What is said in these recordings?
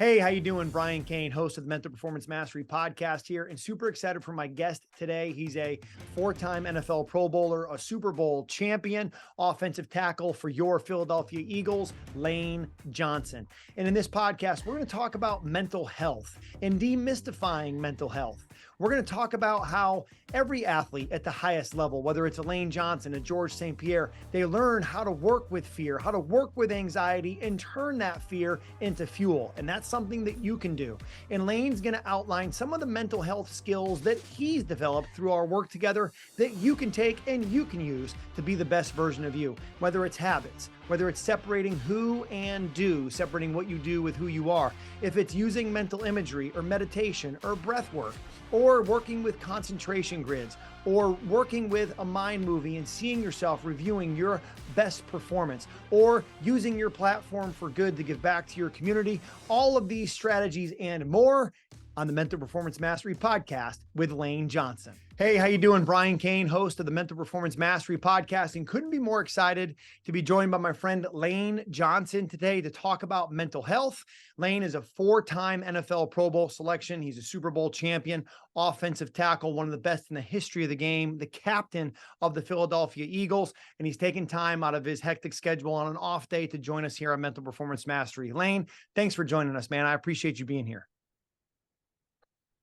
Hey, how you doing? Brian Cain, host of the Mental Performance Mastery podcast here, and super excited for my guest today. He's a four-time NFL Pro Bowler, a Super Bowl champion, offensive tackle for your Philadelphia Eagles, Lane Johnson. And in this podcast, we're going to talk about mental health and demystifying mental health. We're going to talk about how every athlete at the highest level, whether it's a Lane Johnson, a George St. Pierre, they learn how to work with fear, how to work with anxiety, and turn that fear into fuel. And that's something that you can do. And Lane's going to outline some of the mental health skills that he's developed through our work together that you can take and you can use to be the best version of you, whether it's habits, whether it's separating who and do, separating what you do with who you are, if it's using mental imagery or meditation or breath work, or working with concentration grids, or working with a mind movie and seeing yourself reviewing your best performance, or using your platform for good to give back to your community. All of these strategies and more on the Mental Performance Mastery podcast with Lane Johnson. Hey, how you doing? Brian Cain, host of the Mental Performance Mastery podcast, and couldn't be more excited to be joined by my friend Lane Johnson today to talk about mental health. Lane is a four-time NFL Pro Bowl selection. He's a Super Bowl champion, offensive tackle, one of the best in the history of the game, the captain of the Philadelphia Eagles, and he's taken time out of his hectic schedule on an off day to join us here on Mental Performance Mastery. Lane, thanks for joining us, man. I appreciate you being here.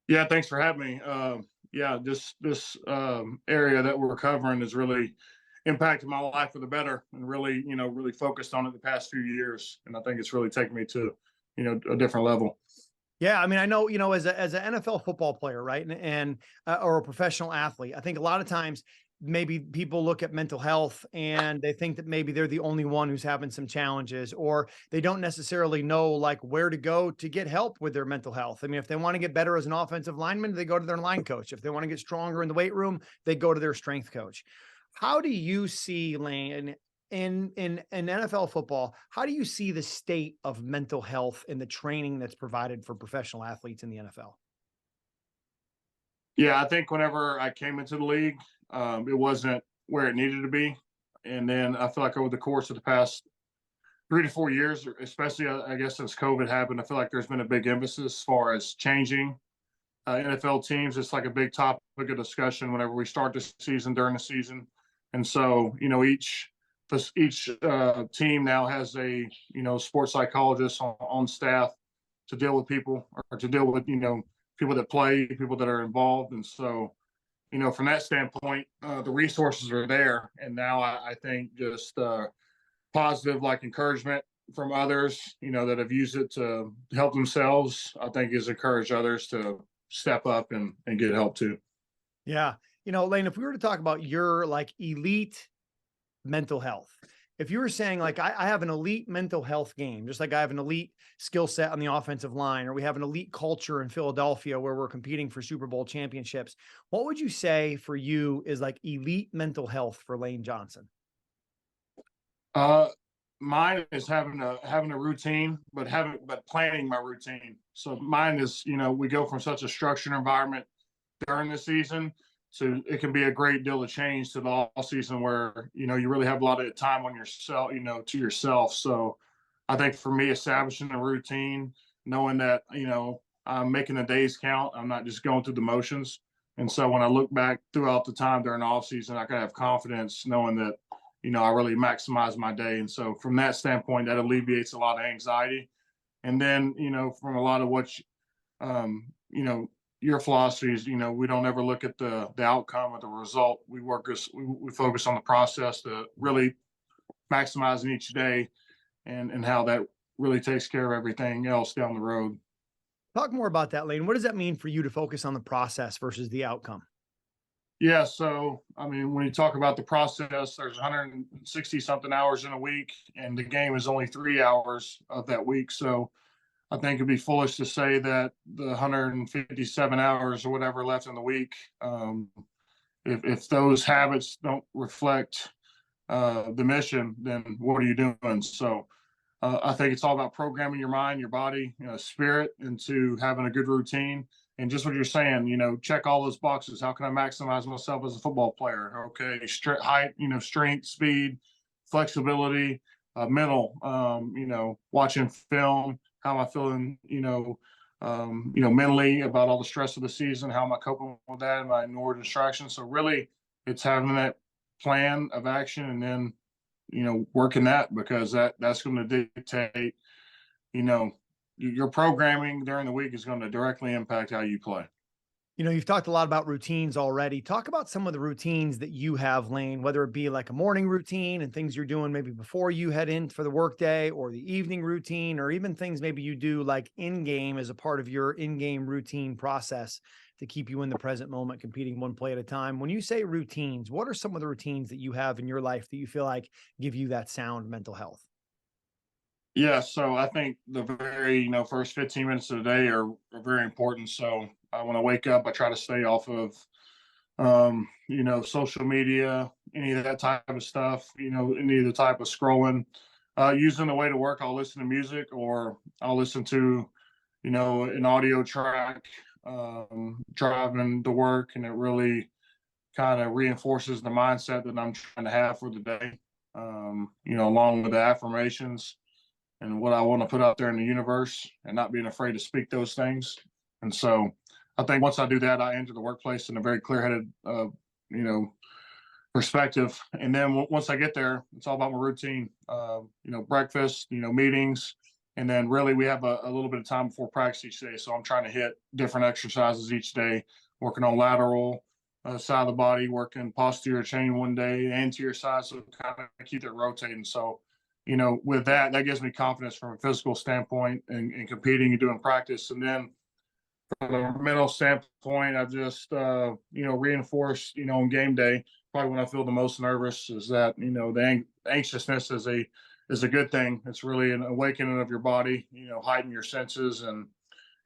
Yeah, thanks for having me. This area that we're covering has really impacted my life for the better, and really focused on it the past few years. And I think it's really taken me to, a different level. Yeah, I mean, I know, as an NFL football player, right, or a professional athlete, I think a lot of times maybe people look at mental health and they think that maybe they're the only one who's having some challenges, or they don't necessarily know like where to go to get help with their mental health. I mean, if they want to get better as an offensive lineman, they go to their line coach. If they want to get stronger in the weight room, they go to their strength coach. How do you see, Lane, in NFL football, how do you see the state of mental health and the training that's provided for professional athletes in the NFL? Yeah, I think whenever I came into the league, it wasn't where it needed to be. And then I feel like over the course of the past 3 to 4 years, especially I guess since COVID happened, I feel like there's been a big emphasis as far as changing NFL teams. It's like a big topic of discussion whenever we start the season, during the season. And so, each team now has a sports psychologist on staff to deal with people, or to deal with people that play, people that are involved. And so, from that standpoint, the resources are there. And now I think just positive like encouragement from others, that have used it to help themselves, I think has encouraged others to step up and get help too. Yeah. Lane, if we were to talk about your like elite mental health, if you were saying like, I have an elite mental health game, just like I have an elite skill set on the offensive line, or we have an elite culture in Philadelphia where we're competing for Super Bowl championships, what would you say for you is like elite mental health for Lane Johnson? Mine is having a routine, but planning my routine. So mine is, we go from such a structured environment during the season to, it can be a great deal of change to the off season where, you really have a lot of time on yourself, to yourself. So I think for me, establishing a routine, knowing that, I'm making the days count, I'm not just going through the motions. And so when I look back throughout the time during the off season, I can have confidence knowing that, I really maximize my day. And so from that standpoint, that alleviates a lot of anxiety. And then, from a lot of what, your philosophies, we don't ever look at the outcome or the result. We focus on the process to really maximizing each day, and how that really takes care of everything else down the road. Talk more about that, Lane. What does that mean for you to focus on the process versus the outcome? Yeah. So, I mean, when you talk about the process, there's 160 something hours in a week, and the game is only 3 hours of that week. So I think it'd be foolish to say that the 157 hours or whatever left in the week, if those habits don't reflect the mission, then what are you doing? So I think it's all about programming your mind, your body, spirit into having a good routine. And just what you're saying, check all those boxes. How can I maximize myself as a football player? Okay, height, strength, speed, flexibility, mental, watching film, how am I feeling, mentally about all the stress of the season? How am I coping with that? Am I ignoring distractions? So really, it's having that plan of action and then, working that, because that's going to dictate, your programming during the week is going to directly impact how you play. You've talked a lot about routines already. Talk about some of the routines that you have, Lane, whether it be like a morning routine and things you're doing maybe before you head in for the workday, or the evening routine, or even things maybe you do like in game as a part of your in game routine process to keep you in the present moment, competing one play at a time. When you say routines, what are some of the routines that you have in your life that you feel like give you that sound mental health? Yeah, so I think the very, first 15 minutes of the day are very important. So when I wake up, I try to stay off of, social media, any of that type of stuff, any of the type of scrolling. Using the way to work, I'll listen to music, or I'll listen to, an audio track, driving to work, and it really kind of reinforces the mindset that I'm trying to have for the day. Along with the affirmations and what I want to put out there in the universe, and not being afraid to speak those things. And so I think once I do that, I enter the workplace in a very clear-headed, perspective. And then once I get there, it's all about my routine. Breakfast, meetings, and then really we have a little bit of time before practice each day. So I'm trying to hit different exercises each day, working on lateral side of the body, working posterior chain one day, anterior side, so kind of keep it rotating. So with that, that gives me confidence from a physical standpoint and competing and doing practice. And then from a mental standpoint, I've just, reinforced, on game day, probably when I feel the most nervous is that, the anxiousness is a good thing. It's really an awakening of your body, heighten your senses.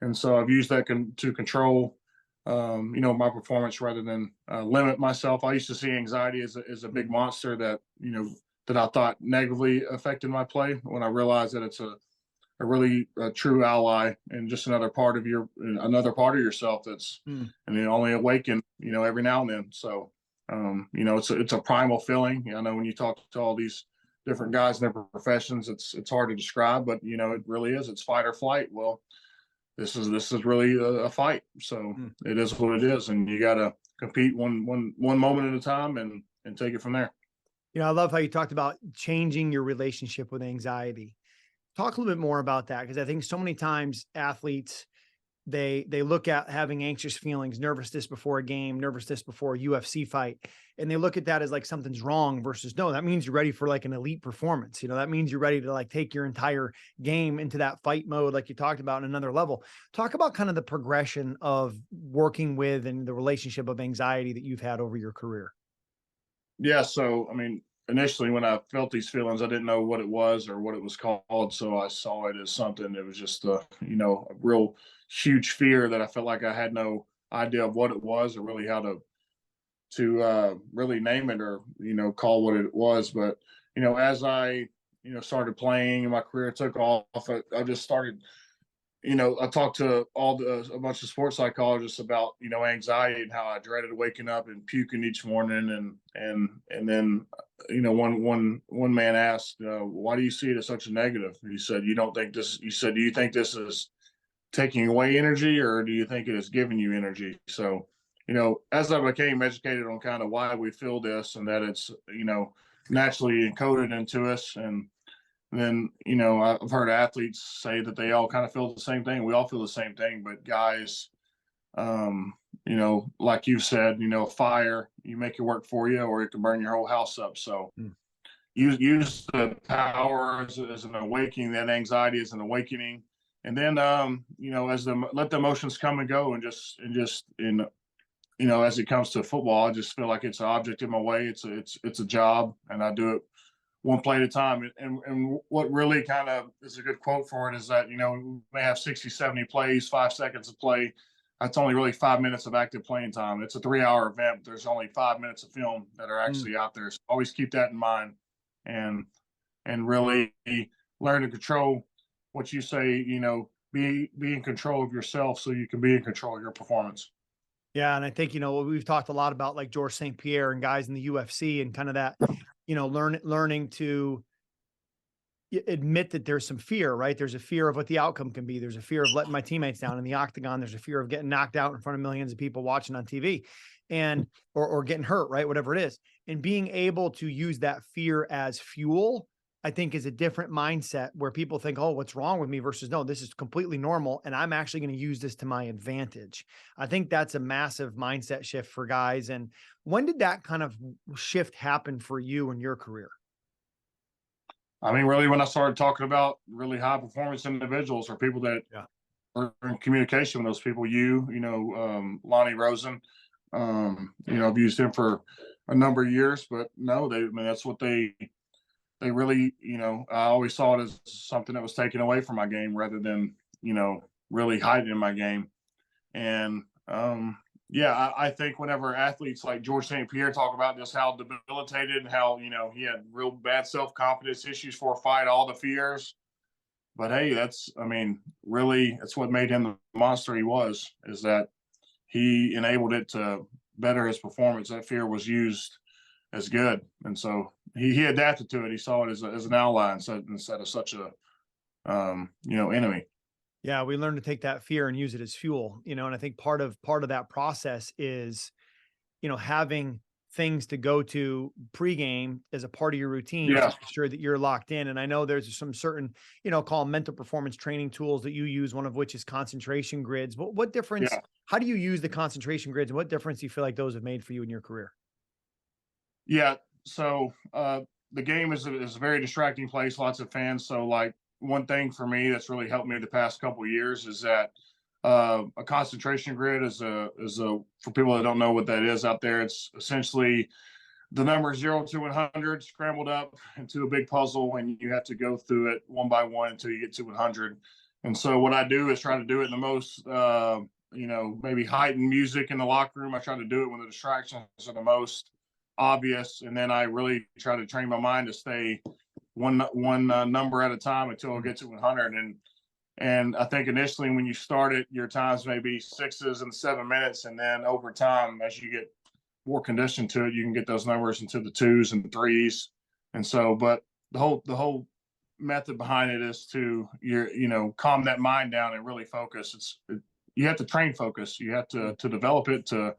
And so I've used that to control, my performance rather than limit myself. I used to see anxiety as a big monster that, that I thought negatively affected my play, when I realized that it's a really true ally and just another part of yourself that's Mm. and it only awaken every now and then. So it's a primal feeling. I know when you talk to all these different guys in their professions, it's hard to describe, but it really is. It's fight or flight. Well, this is really a fight. So it is what it is, and you got to compete one moment at a time and take it from there. I love how you talked about changing your relationship with anxiety. Talk a little bit more about that, because I think so many times athletes, they look at having anxious feelings, nervousness before a game, nervousness before a UFC fight, and they look at that as like something's wrong, versus no, that means you're ready for like an elite performance. That means you're ready to like take your entire game into that fight mode, like you talked about, in another level. Talk about kind of the progression of working with and the relationship of anxiety that you've had over your career. Yeah, so I mean, initially when I felt these feelings, I didn't know what it was or what it was called. So I saw it as something that was just a real huge fear that I felt like I had no idea of what it was, or really how to really name it, or call what it was. But as I started playing and my career took off, I just started, I talked to a bunch of sports psychologists about, anxiety and how I dreaded waking up and puking each morning. And then, one man asked, why do you see it as such a negative? And he said, do you think this is taking away energy, or do you think it is giving you energy? So, as I became educated on kind of why we feel this, and that it's, naturally encoded into us, and then, I've heard athletes say that they all kind of feel the same thing. We all feel the same thing, but guys, like you said, fire, you make it work for you, or it can burn your whole house up. So use the power as an awakening, that anxiety is an awakening. And then, let the emotions come and go, and as it comes to football, I just feel like it's an object in my way. It's a job, and I do it one play at a time. And what really kind of is a good quote for it is that, we may have 60, 70 plays, 5 seconds of play. That's only really 5 minutes of active playing time. It's a 3-hour event, but there's only 5 minutes of film that are actually out there. So always keep that in mind, and really learn to control what you say, be in control of yourself so you can be in control of your performance. Yeah. And I think, we've talked a lot about like George St. Pierre and guys in the UFC, and kind of that, learning to, admit that there's some fear, right? There's a fear of what the outcome can be. There's a fear of letting my teammates down in the octagon. There's a fear of getting knocked out in front of millions of people watching on TV and, or getting hurt, right? Whatever it is. And being able to use that fear as fuel, I think, is a different mindset where people think, oh, what's wrong with me versus no, this is completely normal. And I'm actually going to use this to my advantage. I think that's a massive mindset shift for guys. And when did that kind of shift happen for you in your career? I mean, really, when I started talking about really high performance individuals or people that Yeah. are in communication with those people, Lonnie Rosen, I've used him for a number of years, but no, I mean, that's what they really, I always saw it as something that was taken away from my game rather than, really hiding my game. And, yeah, I think whenever athletes like George St. Pierre talk about just how debilitated and how, he had real bad self-confidence issues for a fight, all the fears. But hey, really, that's what made him the monster he was, is that he enabled it to better his performance. That fear was used as good. And so he adapted to it. He saw it as an ally instead of such a, enemy. Yeah, we learn to take that fear and use it as fuel, and I think part of that process is, having things to go to pregame as a part of your routine to Yeah. make sure that you're locked in. And I know there's some certain, call them mental performance training tools that you use, one of which is concentration grids. What difference, Yeah. how do you use the concentration grids, and what difference do you feel like those have made for you in your career? Yeah. So the game is a very distracting place, lots of fans. So like one thing for me that's really helped me the past couple of years is that a concentration grid is a for people that don't know what that is out there, it's essentially the number 0 to 100 scrambled up into a big puzzle, and you have to go through it one by one until you get to 100. And so what I do is try to do it in the most maybe heightened music in the locker room. I try to do it when the distractions are the most obvious, and then I really try to train my mind to stay one number at a time until it gets to 100. And I think initially when you start it, your times may be 6s and 7 minutes, and then over time, as you get more conditioned to it, you can get those numbers into the 2s and 3s. And so, but the whole method behind it is to calm that mind down and really focus. You have to train focus. You have to develop it, to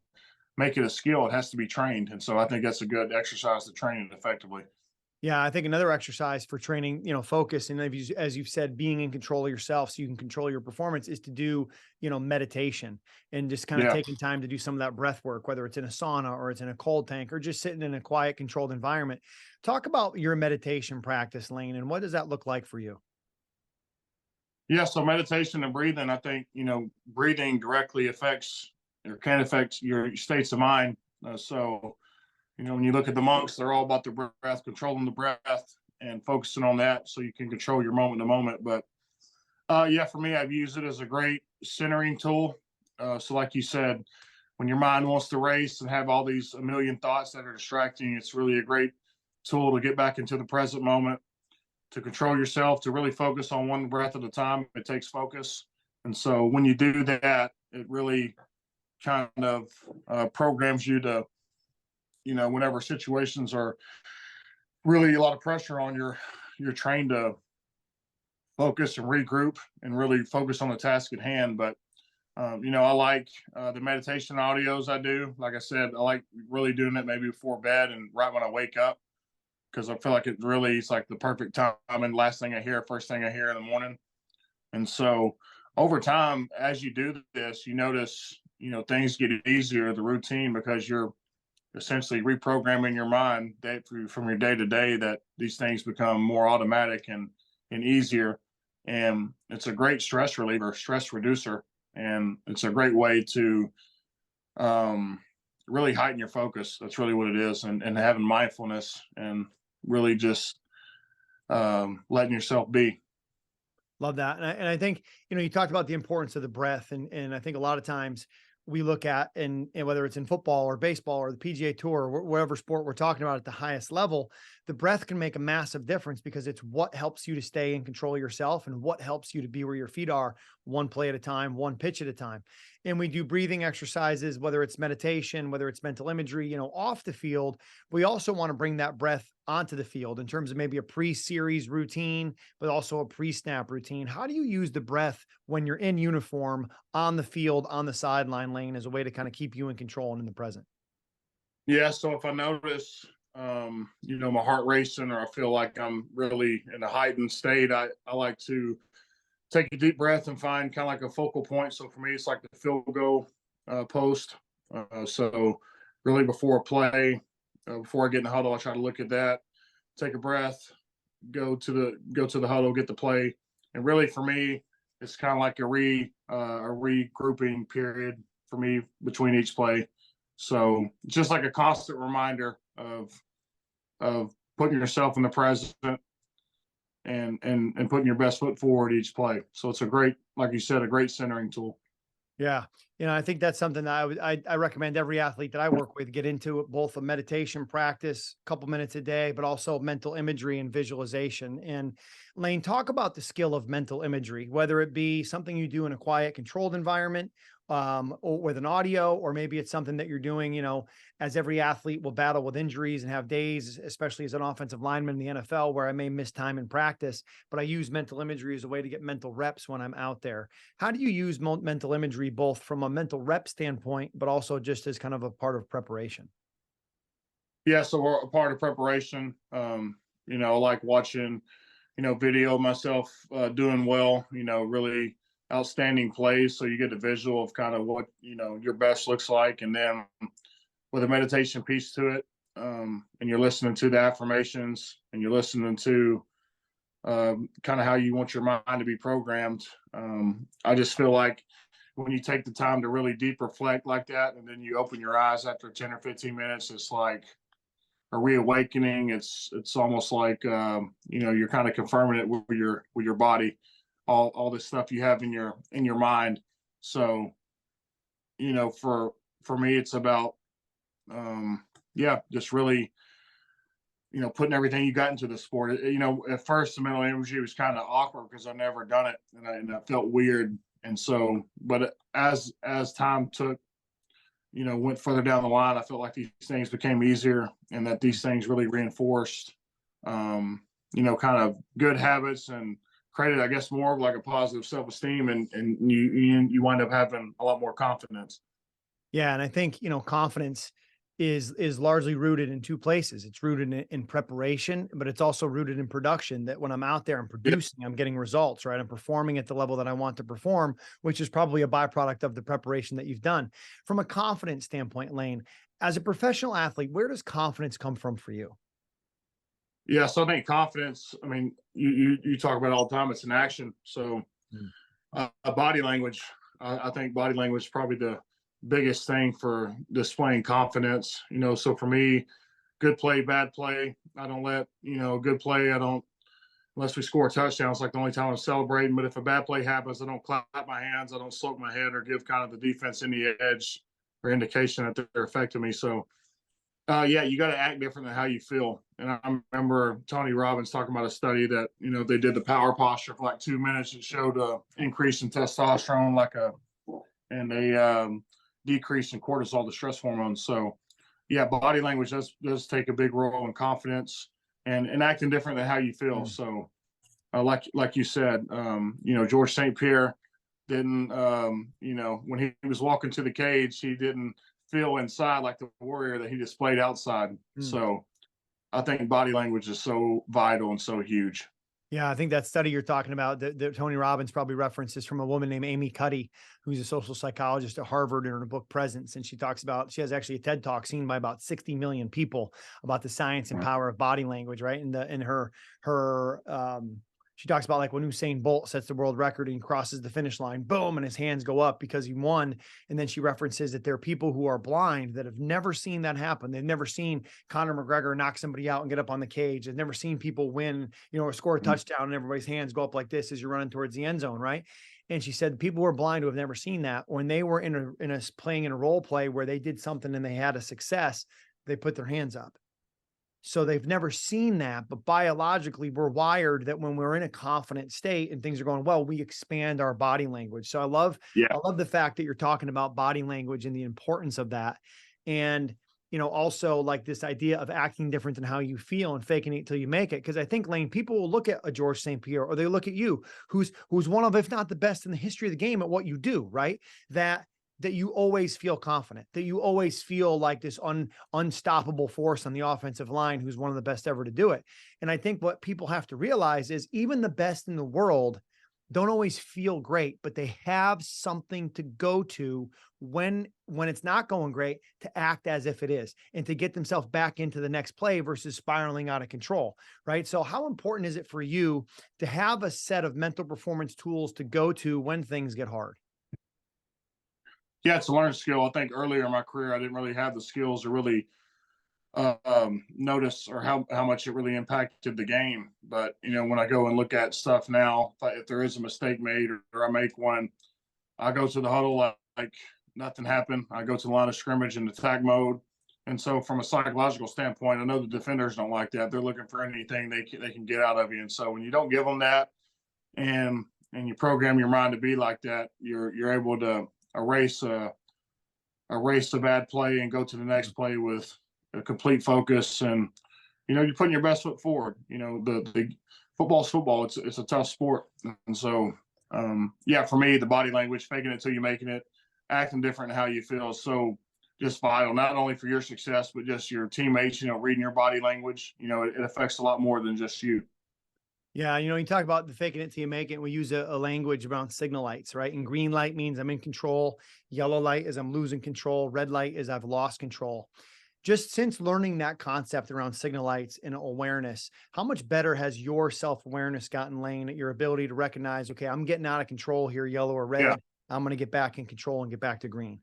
make it a skill. It has to be trained. And so I think that's a good exercise to train it effectively. Yeah, I think another exercise for training, focus, and as you've said, being in control of yourself so you can control your performance, is to do, meditation and just kind of Yeah. taking time to do some of that breath work, whether it's in a sauna or it's in a cold tank or just sitting in a quiet, controlled environment. Talk about your meditation practice, Lane, and what does that look like for you? Yeah. So meditation and breathing, I think, breathing directly affects or can affect your states of mind. When you look at the monks, they're all about the breath, controlling the breath and focusing on that so you can control your moment to moment. But yeah, for me, I've used it as a great centering tool. So like you said, when your mind wants to race and have all these a million thoughts that are distracting, it's really a great tool to get back into the present moment, to control yourself, to really focus on one breath at a time. It takes focus. And so when you do that, it really kind of programs you to, whenever situations are really a lot of pressure on, you're trained to focus and regroup and really focus on the task at hand. But I like the meditation audios I do. Like I said, I like really doing it maybe before bed and right when I wake up, because I feel like it's like the perfect time and last thing I hear, first thing I hear in the morning. And so over time, as you do this, you notice, things get easier, the routine, because you're essentially reprogramming your mind from your day to day, that these things become more automatic and easier. And it's a great stress reliever, stress reducer. And it's a great way to really heighten your focus. That's really what it is. And having mindfulness and really just letting yourself be. Love that. And I think, you talked about the importance of the breath. And I think a lot of times we look at, and whether it's in football or baseball or the PGA Tour or whatever sport we're talking about at the highest level, the breath can make a massive difference because it's what helps you to stay in control of yourself and what helps you to be where your feet are, one play at a time, one pitch at a time. And we do breathing exercises, whether it's meditation, whether it's mental imagery, off the field. We also want to bring that breath onto the field in terms of maybe a pre-series routine, but also a pre-snap routine. How do you use the breath when you're in uniform, on the field, on the sideline lane, as a way to kind of keep you in control and in the present? Yeah. So if I notice, my heart racing, or I feel like I'm really in a heightened state, I like to take a deep breath and find kind of like a focal point. So for me, it's like the field goal post. So really before a play, before I get in the huddle, I try to look at that, take a breath, go to the huddle, get the play, and really for me, it's kind of like a regrouping period for me between each play. So just like a constant reminder of putting yourself in the present and putting your best foot forward each play. So it's a great, like you said, a great centering tool. Yeah. I think that's something that I recommend every athlete that I work with get into it, both a meditation practice, a couple minutes a day, but also mental imagery and visualization. And Lane, talk about the skill of mental imagery, whether it be something you do in a quiet, controlled environment, or with an audio, or maybe it's something that you're doing, as every athlete will battle with injuries and have days, especially as an offensive lineman in the NFL, where I may miss time in practice, but I use mental imagery as a way to get mental reps when I'm out there. How do you use mental imagery, both from a mental rep standpoint, but also just as kind of a part of preparation? Yeah, so we're a part of preparation. I like watching, video of myself doing well, really outstanding plays. So you get a visual of kind of what, your best looks like. And then with a meditation piece to it, and you're listening to the affirmations and you're listening to kind of how you want your mind to be programmed. I just feel like when you take the time to really deep reflect like that, and then you open your eyes after 10 or 15 minutes, it's like a reawakening. It's almost like you're kind of confirming it with your body, all this stuff you have in your mind. So for me, it's about just really putting everything you got into the sport. At first the mental imagery was kind of awkward because I've never done it, and I felt weird. And so, but as time took, went further down the line, I felt like these things became easier, and that these things really reinforced, kind of good habits, and created, I guess, more of like a positive self-esteem, and you wind up having a lot more confidence. Yeah, and I think, confidence is largely rooted in two places. It's rooted in preparation, but it's also rooted in production, that when I'm out there and Yeah. producing, I'm getting results, right? I'm performing at the level that I want to perform, which is probably a byproduct of the preparation that you've done. From a confidence standpoint, Lane, as a professional athlete, where does confidence come from for you? Yeah, so I think confidence. I mean, you talk about it all the time. It's an action. So Mm. body language. I think body language is probably the biggest thing for displaying confidence. So for me, good play, bad play. I don't let good play. I don't, unless we score a touchdown. It's like the only time I'm celebrating. But if a bad play happens, I don't clap my hands. I don't slope my head or give kind of the defense any edge or indication that they're affecting me. So yeah, you got to act different than how you feel. And I remember Tony Robbins talking about a study that they did the power posture for like 2 minutes. It showed a increase in testosterone, and a decrease in cortisol, the stress hormones. So yeah, body language does take a big role in confidence and acting different than how you feel. Mm. So like you said, George St. Pierre didn't, when he was walking to the cage, he didn't feel inside like the warrior that he displayed outside. Mm. So I think body language is so vital and so huge. Yeah, I think that study you're talking about, that Tony Robbins probably references, from a woman named Amy Cuddy, who's a social psychologist at Harvard, in her book Presence. And she talks about, she has actually a TED talk seen by about 60 million people about the science and power of body language, right? In her she talks about, like, when Usain Bolt sets the world record and crosses the finish line, boom, and his hands go up because he won. And then she references that there are people who are blind that have never seen that happen. They've never seen Conor McGregor knock somebody out and get up on the cage. They've never seen people win, or score a touchdown and everybody's hands go up like this as you're running towards the end zone, right? And she said people who are blind who have never seen that, when they were in a playing in a role play where they did something and they had a success, they put their hands up. So they've never seen that, but biologically we're wired that when we're in a confident state and things are going well, we expand our body language. So Yeah. I love the fact that you're talking about body language and the importance of that. And, also like this idea of acting different than how you feel and faking it till you make it. Cause I think, Lane, people will look at a George St. Pierre, or they look at you, who's one of, if not the best in the history of the game at what you do, right? That you always feel confident, that you always feel like this unstoppable force on the offensive line, who's one of the best ever to do it. And I think what people have to realize is even the best in the world don't always feel great, but they have something to go to when it's not going great, to act as if it is and to get themselves back into the next play versus spiraling out of control, right? So how important is it for you to have a set of mental performance tools to go to when things get hard? Yeah, it's a learned skill. I think earlier in my career, I didn't really have the skills to really notice or how much it really impacted the game. But when I go and look at stuff now, if there is a mistake made, or I make one, I go to the huddle like nothing happened. I go to the line of scrimmage in attack mode. And so, from a psychological standpoint, I know the defenders don't like that. They're looking for anything they can get out of you. And so, when you don't give them that, and you program your mind to be like that, you're able to erase a bad play and go to the next play with a complete focus. And you're putting your best foot forward. The football's football. It's a tough sport. And so, yeah, for me, the body language, faking it till you're making it, acting different in how you feel, is so just vital, not only for your success, but just your teammates, reading your body language. It affects a lot more than just you. Yeah, you talk about the faking it till you make it. We use a language around signal lights, right? And green light means I'm in control. Yellow light is I'm losing control. Red light is I've lost control. Just since learning that concept around signal lights and awareness, how much better has your self-awareness gotten, Lane, at your ability to recognize, okay, I'm getting out of control here, yellow or red. Yeah. I'm going to get back in control and get back to green.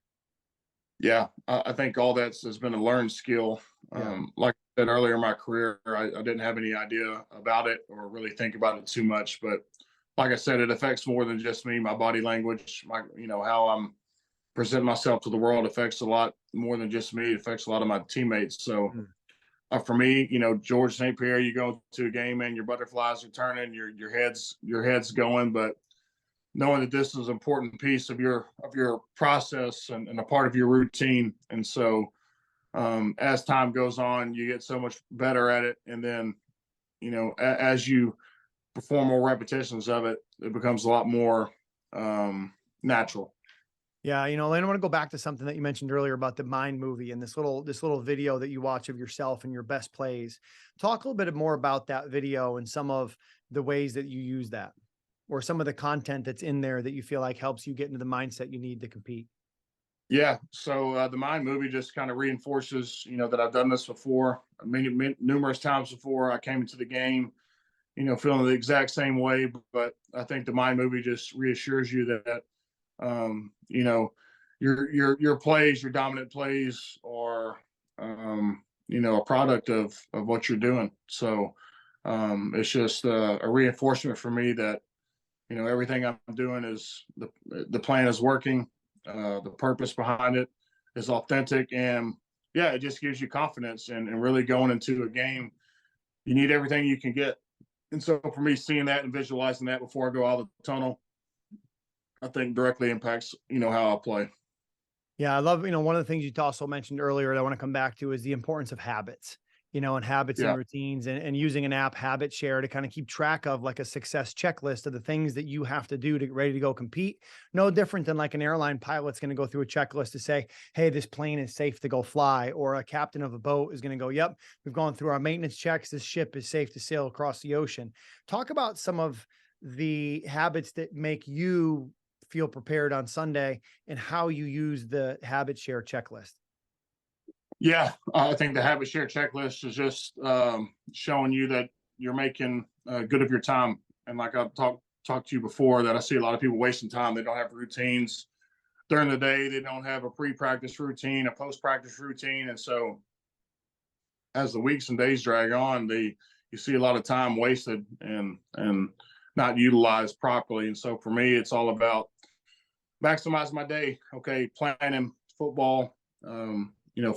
Yeah, I think all has been a learned skill. Yeah. Like I said earlier in my career, I didn't have any idea about it or really think about it too much. But like I said, it affects more than just me. My body language, how I'm presenting myself to the world affects a lot more than just me. It affects a lot of my teammates. So for me, George St. Pierre, you go to a game and your butterflies are turning, your head's going, but knowing that this is an important piece of your process and a part of your routine. And so as time goes on, you get so much better at it. And then, as you perform more repetitions of it, it becomes a lot more natural. Yeah, Lane, I want to go back to something that you mentioned earlier about the Mind movie and this little video that you watch of yourself and your best plays. Talk a little bit more about that video and some of the ways that you use that, or some of the content that's in there that you feel like helps you get into the mindset you need to compete. Yeah. So the Mind movie just kind of reinforces, that I've done this before, numerous times before. I came into the game, feeling the exact same way. But I think the Mind movie just reassures you that, your plays, your dominant plays are, a product of what you're doing. So it's just a reinforcement for me that, everything I'm doing is the plan is working. The purpose behind it is authentic, and yeah, it just gives you confidence and really going into a game. You need everything you can get. And so for me, seeing that and visualizing that before I go out of the tunnel, I think directly impacts, how I play. Yeah, I love, one of the things you also mentioned earlier that I want to come back to is the importance of habits, and habits and Yeah. routines, and using an app, Habit Share, to kind of keep track of like a success checklist of the things that you have to do to get ready to go compete. No different than like an airline pilot's going to go through a checklist to say, hey, this plane is safe to go fly, or a captain of a boat is going to go, yep, we've gone through our maintenance checks. This ship is safe to sail across the ocean. Talk about some of the habits that make you feel prepared on Sunday and how you use the Habit Share checklist. Yeah, I think the habit share checklist is just showing you that you're making good of your time. And like I've talked to you before, that I see a lot of people wasting time. They don't have routines during the day. They don't have a pre-practice routine, a post-practice routine, and so as the weeks and days drag on, you see a lot of time wasted and not utilized properly. And so for me, it's all about maximize my day. Okay, planning football.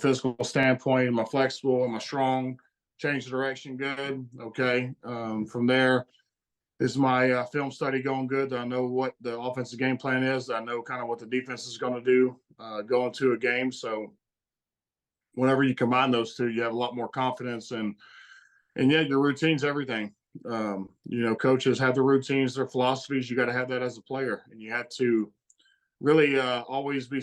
Physical standpoint, am I flexible? Am I strong? change the direction, good. Okay. From there, is my film study going good? Do I know what the offensive game plan is? Do I know kind of what the defense is going to do going to a game? So whenever you combine those two, you have a lot more confidence, and yeah, your routine's everything. Coaches have their routines, their philosophies. You got to have that as a player, and you have to really always be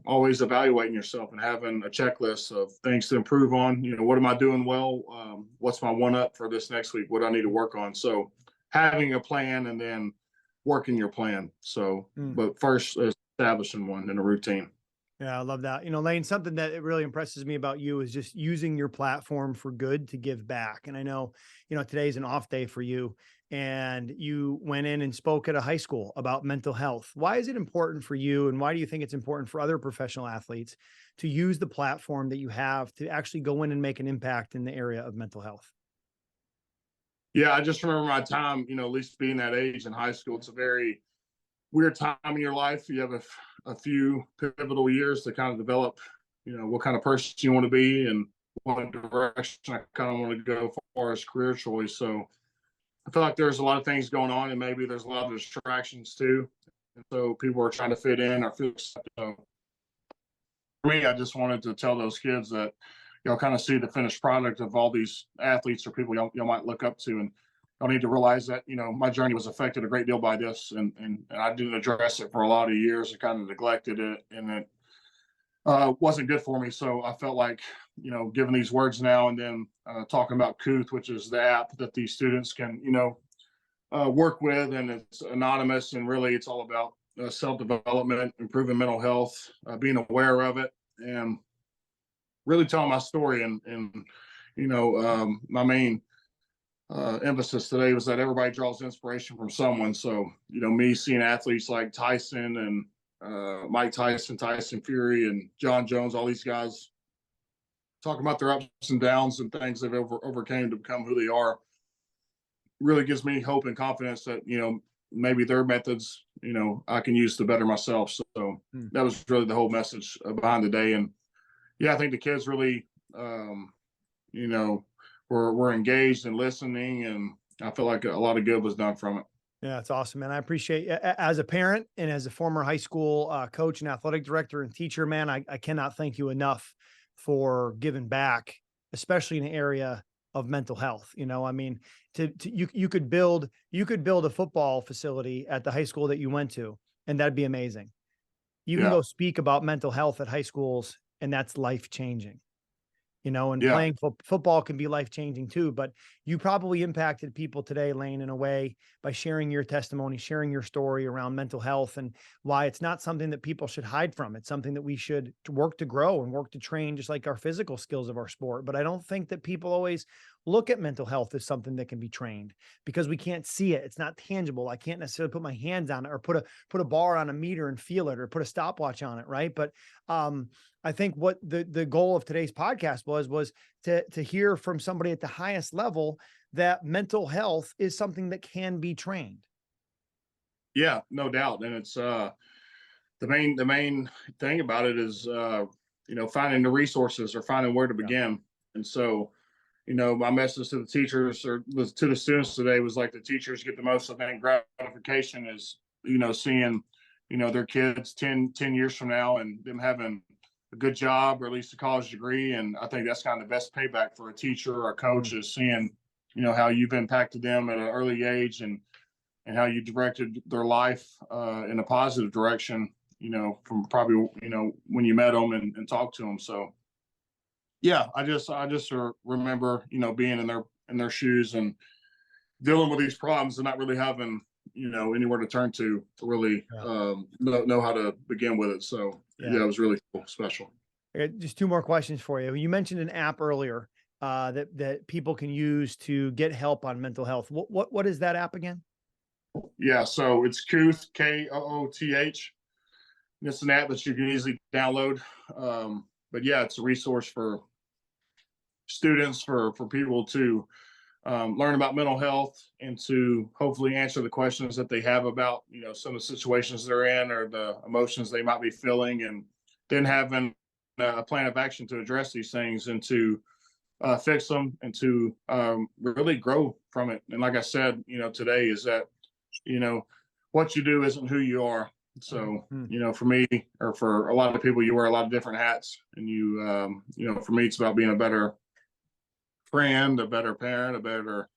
always evaluating yourself and having a checklist of things to improve on. What am I doing well? What's my one up for this next week? What do I need to work on? So having a plan and then working your plan. So, but first establishing one and a routine. Yeah, I love that. Lane, something that it really impresses me about you is just using your platform for good to give back. And I know, today's an off day for you, and you went in and spoke at a high school about mental health. Why is it important for you? And why do you think it's important for other professional athletes to use the platform that you have to actually go in and make an impact in the area of mental health? Yeah, I just remember my time, at least being that age in high school. It's a very weird time in your life. You have a few pivotal years to kind of develop, what kind of person you want to be and what direction I kind of want to go as far as career choice. So I feel like there's a lot of things going on, and maybe there's a lot of distractions too. And so people are trying to fit in or feel accepted. So for me, I just wanted to tell those kids that y'all kind of see the finished product of all these athletes or people y'all might look up to, and y'all need to realize that my journey was affected a great deal by this, and I didn't address it for a lot of years. I kind of neglected it, and it wasn't good for me. So I felt like giving these words now and then, talking about Kooth, which is the app that these students can work with, and it's anonymous, and really it's all about self-development, improving mental health, being aware of it, and really telling my story. And my main emphasis today was that everybody draws inspiration from someone. So me seeing athletes like Tyson and Mike Tyson, Tyson Fury, and John Jones, all these guys talking about their ups and downs and things they've overcame to become who they are, really gives me hope and confidence that maybe their methods I can use to better myself. So that was really the whole message behind the day. And yeah, I think the kids really were engaged and listening, and I feel like a lot of good was done from it. Yeah, that's awesome, man. I appreciate, as a parent and as a former high school coach and athletic director and teacher, man, I cannot thank you enough for giving back, especially in the area of mental health. I mean, you could build a football facility at the high school that you went to, and that'd be amazing. You can go speak about mental health at high schools, and that's life changing. And playing football can be life-changing too, but you probably impacted people today, Lane, in a way by sharing your testimony, sharing your story around mental health, and why it's not something that people should hide from. It's something that we should work to grow and work to train, just like our physical skills of our sport. But I don't think that people always look at mental health as something that can be trained, because we can't see it. It's not tangible. I can't necessarily put my hands on it or put a bar on a meter and feel it, or put a stopwatch on it. Right. But, I think what the goal of today's podcast was to hear from somebody at the highest level that mental health is something that can be trained. Yeah, no doubt. And it's the main thing about it is finding the resources or finding where to begin. And so my message to the teachers or to the students today was like, the teachers get the most, I think, gratification is seeing their kids 10 years from now and them having a good job or at least a college degree. And I think that's kind of the best payback for a teacher or a coach, is seeing how you've impacted them at an early age, and how you directed their life in a positive direction, from probably when you met them and talked to them. So yeah, I just remember being in their shoes and dealing with these problems and not really having anywhere to turn to really know how to begin with it. So yeah, it was really cool, special. Just two more questions for you. You mentioned an app earlier that people can use to get help on mental health. What is that app again? Yeah, so it's Kooth, Kooth. It's an app that you can easily download. But yeah, it's a resource for students, for people to learn about mental health, and to hopefully answer the questions that they have about some of the situations they're in or the emotions they might be feeling, and then having a plan of action to address these things, and to fix them and to really grow from it. And like I said, today is that, what you do isn't who you are. So, for me or for a lot of people, you wear a lot of different hats, and for me, it's about being a better friend, a better parent, a better,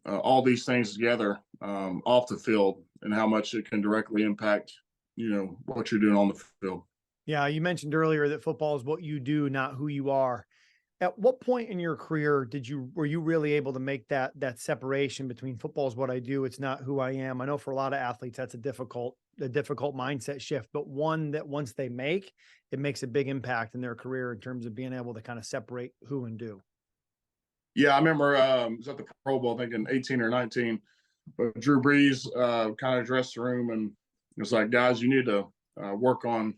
all these things together off the field, and how much it can directly impact, what you're doing on the field. Yeah, you mentioned earlier that football is what you do, not who you are. At what point in your career were you really able to make that separation between football is what I do, it's not who I am? I know for a lot of athletes that's a difficult mindset shift, but one that once they make, it makes a big impact in their career in terms of being able to kind of separate who and do. Yeah, I remember it was at the Pro Bowl, I think in 18 or 19, but Drew Brees kind of addressed the room, and it was like, guys, you need to work on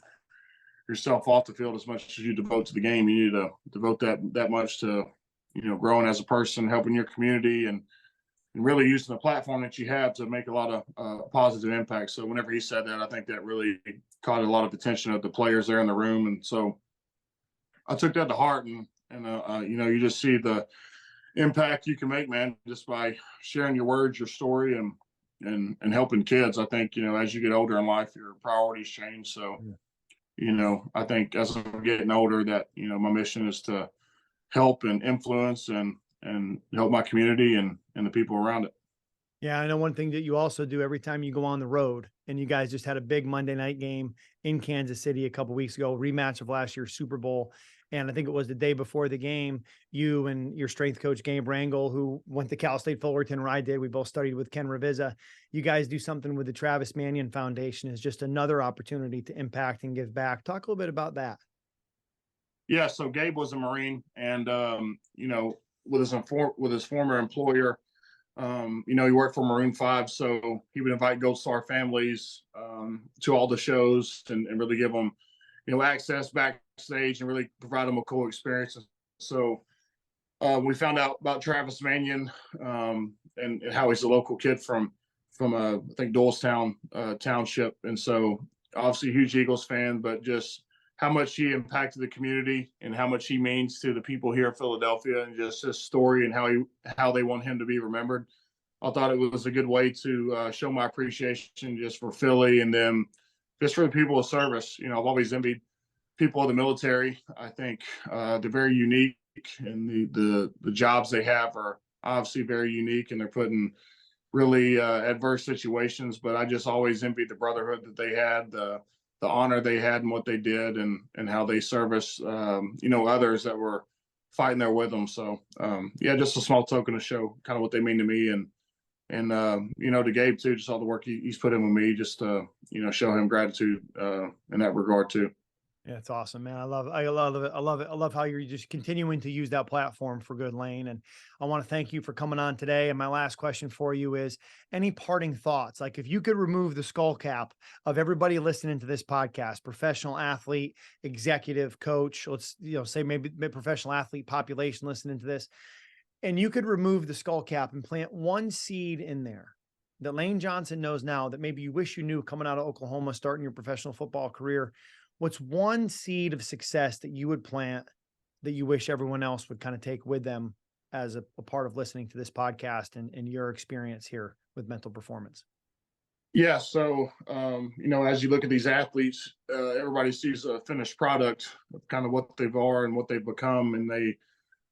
yourself off the field as much as you devote to the game. You need to devote that much to, growing as a person, helping your community, and really using the platform that you have to make a lot of positive impact. So whenever he said that, I think that really caught a lot of attention of the players there in the room. And so I took that to heart, and you just see the impact you can make, man, just by sharing your words, your story, and helping kids. I think, as you get older in life, your priorities change. So, I think as I'm getting older that, my mission is to help and influence and help my community and the people around it. Yeah, I know one thing that you also do every time you go on the road, and you guys just had a big Monday night game in Kansas City a couple weeks ago, rematch of last year's Super Bowl. And I think it was the day before the game, you and your strength coach, Gabe Rangel, who went to Cal State Fullerton, where I did, we both studied with Ken Ravizza. You guys do something with the Travis Manion Foundation is just another opportunity to impact and give back. Talk a little bit about that. Yeah, so Gabe was a Marine, and with his former employer, he worked for Marine 5, so he would invite Gold Star families to all the shows and really give them, access backstage and really provide them a cool experience. So we found out about Travis Manion and how he's a local kid from I think Doylestown Township, and so obviously a huge Eagles fan, but just how much he impacted the community and how much he means to the people here in Philadelphia, and just his story and how they want him to be remembered. I thought it was a good way to show my appreciation just for Philly, and then just for the people of service. I've always envied people of the military. I think they're very unique, and the jobs they have are obviously very unique, and they're put in really adverse situations. But I just always envied the brotherhood that they had, the honor they had, and what they did, and how they service others that were fighting there with them. So just a small token to show kind of what they mean to me, and to Gabe too, just all the work he's put in with me, just to show him gratitude in that regard too. Yeah, it's awesome, man. I love it. I love it. I love how you're just continuing to use that platform for good, Lane. And I want to thank you for coming on today. And my last question for you is, any parting thoughts? Like, if you could remove the skull cap of everybody listening to this podcast, professional athlete, executive, coach, let's, say maybe professional athlete population listening to this, and you could remove the skull cap and plant one seed in there that Lane Johnson knows now that maybe you wish you knew coming out of Oklahoma, starting your professional football career, what's one seed of success that you would plant that you wish everyone else would kind of take with them as a part of listening to this podcast and your experience here with mental performance? Yeah. So, as you look at these athletes, everybody sees a finished product of kind of what they are and what they've become. And they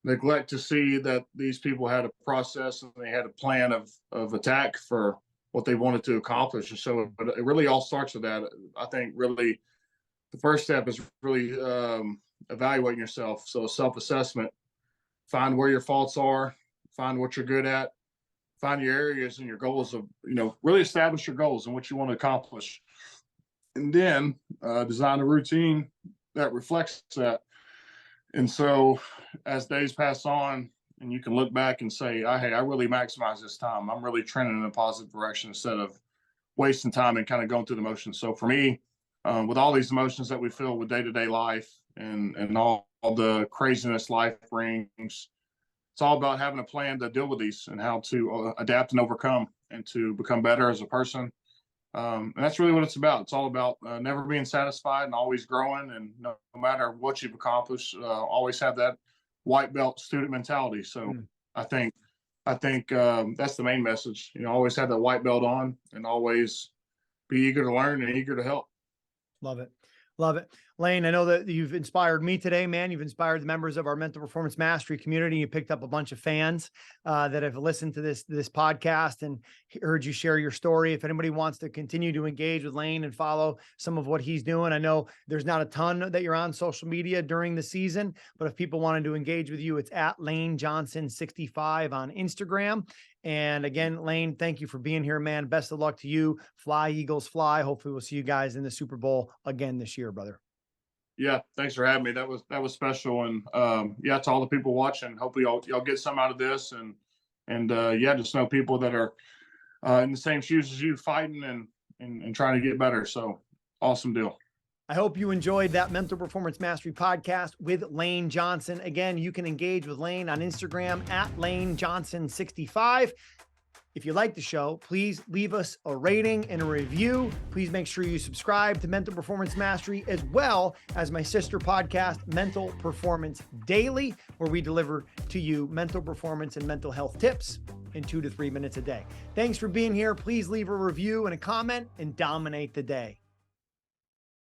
neglect to see that these people had a process and they had a plan of attack for what they wanted to accomplish. And so it really all starts with that. I think really the first step is really evaluating yourself. So self-assessment, find where your faults are, find what you're good at, find your areas and your goals of, really establish your goals and what you want to accomplish. And then design a routine that reflects that. And so as days pass on and you can look back and say, hey, I really maximize this time. I'm really trending in a positive direction instead of wasting time and kind of going through the motions. So for me, with all these emotions that we feel with day-to-day life and all the craziness life brings, it's all about having a plan to deal with these and how to adapt and overcome and to become better as a person. And that's really what it's about. It's all about never being satisfied and always growing. And no matter what you've accomplished, always have that white belt student mentality. So I think that's the main message. Always have that white belt on and always be eager to learn and eager to help. Love it. Love it. Lane, I know that you've inspired me today, man. You've inspired the members of our mental performance mastery community. You picked up a bunch of fans that have listened to this podcast and heard you share your story. If anybody wants to continue to engage with Lane and follow some of what he's doing, I know there's not a ton that you're on social media during the season, but if people wanted to engage with you, it's at Lane Johnson 65 on Instagram. And again, Lane, thank you for being here, man. Best of luck to you. Fly, Eagles, fly. Hopefully we'll see you guys in the Super Bowl again this year, brother. Yeah, thanks for having me. That was special. And yeah, to all the people watching, hopefully y'all get some out of this. And yeah, just know people that are in the same shoes as you, fighting and trying to get better. So awesome deal. I hope you enjoyed that Mental Performance Mastery podcast with Lane Johnson. Again, you can engage with Lane on Instagram at Lane Johnson 65. If you like the show, please leave us a rating and a review. Please make sure you subscribe to Mental Performance Mastery, as well as my sister podcast, Mental Performance Daily, where we deliver to you mental performance and mental health tips in 2 to 3 minutes a day. Thanks for being here. Please leave a review and a comment and dominate the day.